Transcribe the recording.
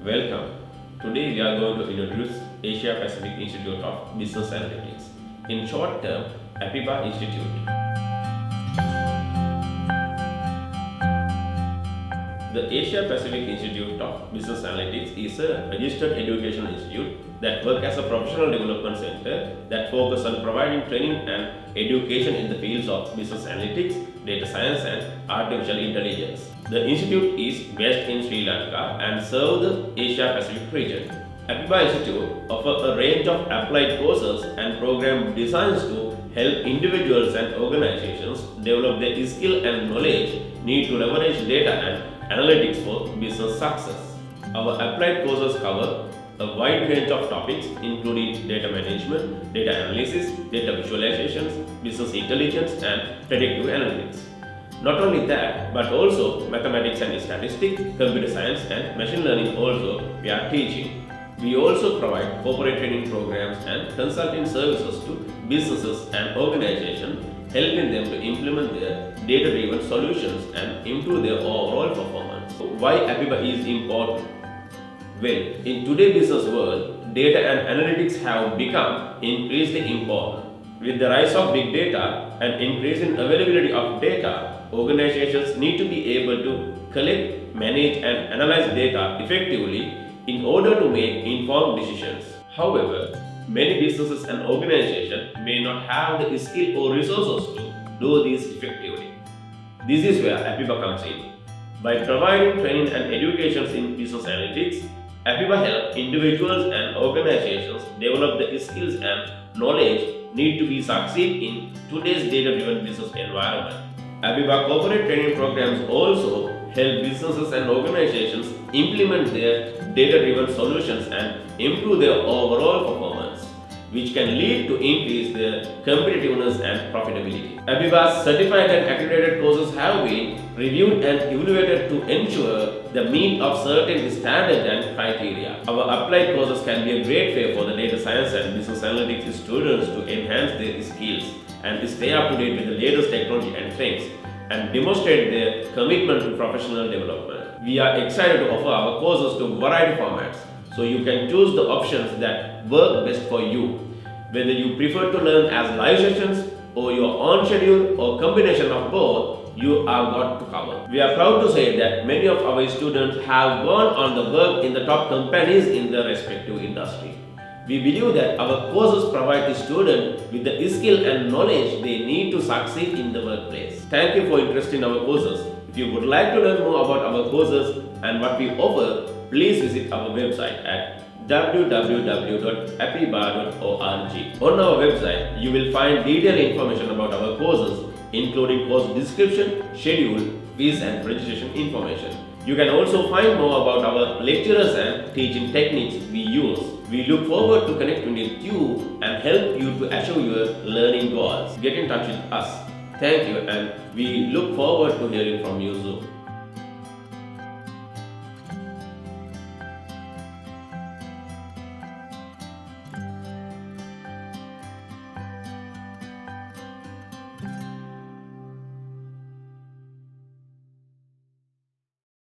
Welcome. Today we are going to introduce Asia Pacific Institute of Business Analytics. In short term, Apiba Institute. The Asia Pacific Institute of Business Analytics is a registered educational institute that works as a professional development center that focuses on providing training and education in the fields of business analytics, data science, and artificial intelligence. The institute is based in Sri Lanka and serves the Asia Pacific region. Apiba Institute offers a range of applied courses and program designs to help individuals and organizations develop the skill and knowledge needed to leverage data and analytics for business success. Our applied courses cover a wide range of topics including data management, data analysis, data visualizations, business intelligence, and predictive analytics. Not only that, but also mathematics and statistics, computer science, and machine learning also we are teaching. We also provide corporate training programs and consulting services to businesses and organizations, helping them to implement their data-driven solutions and improve their overall performance. So why Apiba is important? Well, in today's business world, data and analytics have become increasingly important. With the rise of big data and increasing availability of data, organizations need to be able to collect, manage, and analyze data effectively in order to make informed decisions. However, many businesses and organizations may not have the skill or resources to do this effectively. This is where Apiba comes in. By providing training and education in business analytics, Apiba helps individuals and organizations develop the skills and knowledge need to be succeed in today's data-driven business environment. Apiba corporate training programs also help businesses and organizations implement their data-driven solutions and improve their overall performance, which can lead to increase their competitiveness and profitability. Apiba's certified and accredited courses have been reviewed and evaluated to ensure the meet of certain standards and criteria. Our applied courses can be a great way for the data science and business analytics students to enhance their skills and stay up to date with the latest technology and trends and demonstrate their commitment to professional development. We are excited to offer our courses to variety formats, so you can choose the options that work best for you. Whether you prefer to learn as live sessions or your own schedule or combination of both, you are got to cover. We are proud to say that many of our students have gone on the work in the top companies in their respective industry. We believe that our courses provide the student with the skill and knowledge they need to succeed in the workplace. Thank you for interest in our courses. If you would like to learn more about our courses and what we offer, please visit our website at www.apiba.org. On our website, you will find detailed information about our courses, including course description, schedule, fees, and registration information. You can also find more about our lecturers and teaching techniques we use. We look forward to connecting with you and help you to achieve your learning goals. Get in touch with us. Thank you, and we look forward to hearing from you soon.